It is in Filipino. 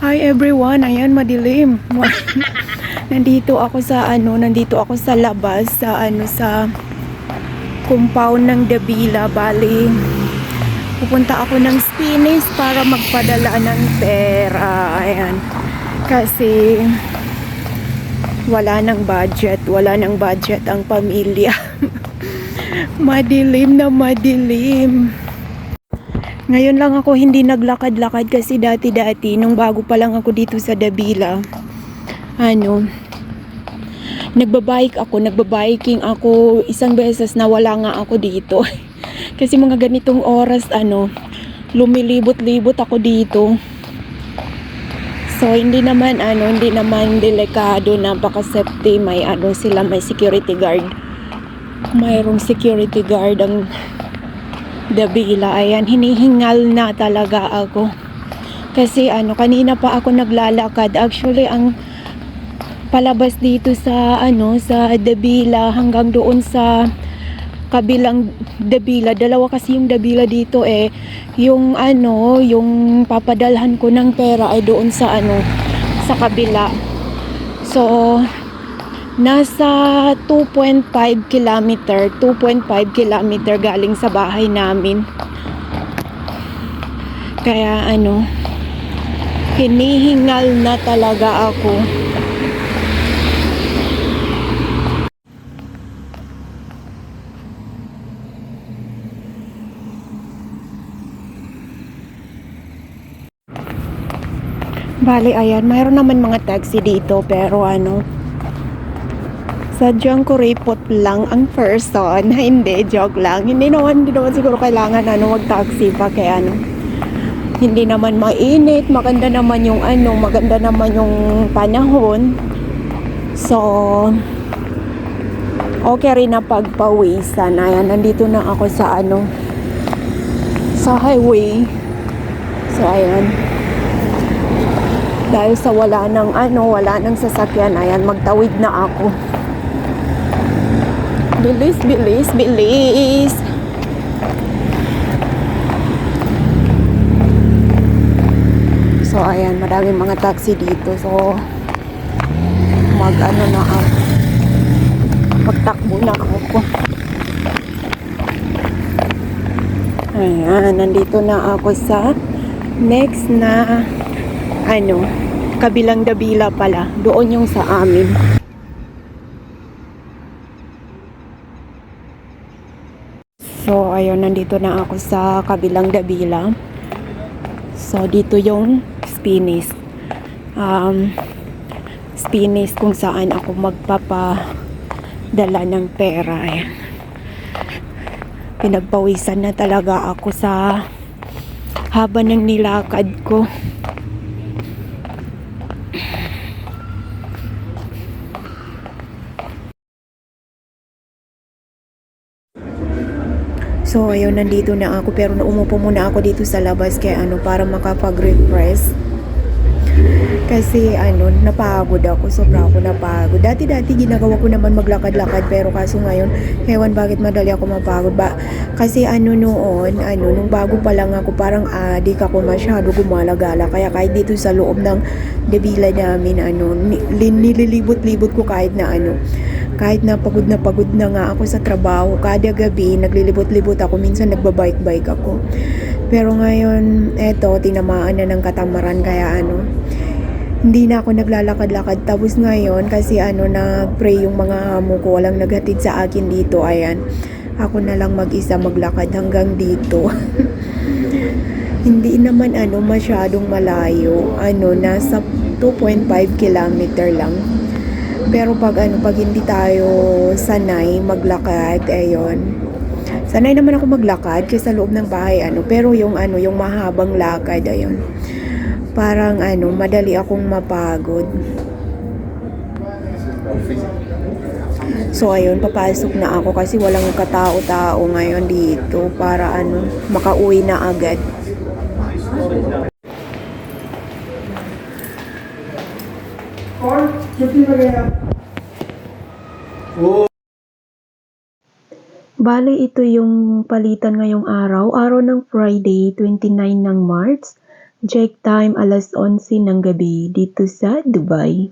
Hi everyone, ayan madilim. Nandito ako sa labas sa compound ng Davila. Bali, pupunta ako ng Spinis para magpadala ng pera. Ayan. Kasi wala nang budget ang pamilya. Madilim na madilim. Ngayon lang ako hindi naglakad-lakad kasi dati-dati nung bago pa lang ako dito sa Davila, nagbabiking ako isang beses na wala nga ako dito. Kasi mga ganitong oras lumilibot-libot ako dito. So hindi naman delikado, napaka-safety, may security guard. Mayroong security guard ang Davila. Ayan, hinihingal na talaga ako. Kasi kanina pa ako naglalakad. Actually, ang palabas dito sa Davila hanggang doon sa kabilang Davila. Dalawa kasi yung Davila dito eh. Yung papadalhan ko ng pera ay doon sa sa kabila. So, nasa 2.5 kilometer galing sa bahay namin. Kaya hinihingal na talaga ako. Bali, ayan, mayroon naman mga taxi dito pero sadyang kuripot lang ang person. Hindi, joke lang. Hindi naman siguro kailangan mag-taxi pa kaya hindi naman mainit, maganda naman yung panahon. So, okay rin na pagpawisan. Ayan, nandito na ako sa sa highway. So, ayan. Dahil sa wala nang sasakyan, ayan, magtawid na ako. Bilis, bilis, bilis. So, ayan, maraming mga taxi dito. So, magtakbo na ako. Ayan, nandito na ako sa next na kabilang Davila pala. Doon yung sa amin. So, ayun, nandito na ako sa kabilang Davila. So, dito yung Spinis. Spinis kung saan ako magpapadala ng pera. Ayan. Pinagpawisan na talaga ako sa haba ng nilakad ko. So, ayun, nandito na ako pero umupo muna ako dito sa labas kaya para makapag-refresh. Kasi napagod ako, sobra ako napagod. Dati-dati ginagawa ko naman maglakad-lakad pero kaso ngayon, ewan bakit madali ako mapagod. Kasi nung bago pa lang ako, parang adik ako masyado gumala-gala. Kaya kahit dito sa loob ng Davila namin, nililibot-libot ko kahit na pagod na nga ako sa trabaho. Kada gabi, naglilibot-libot ako. Minsan nagbabike-bike ako. Pero ngayon, tinamaan na ng katamaran. Kaya hindi na ako naglalakad-lakad. Tapos ngayon, kasi nag-pray yung mga amo ko. Walang naghatid sa akin dito. Ayan. Ako na lang mag-isa maglakad hanggang dito. Hindi naman masyadong malayo. Nasa 2.5 kilometer lang. Pero pag hindi tayo sanay maglakad, ayun. Sanay naman ako maglakad kasi sa loob ng bahay pero yung mahabang lakad, ayun. Parang madali akong mapagod. So ayun, papasok na ako kasi walang katao-tao ngayon dito para makauwi na agad. Bale, ito yung palitan ngayong araw ng Friday, 29 ng March. Check time 11:11 ng gabi dito sa Dubai.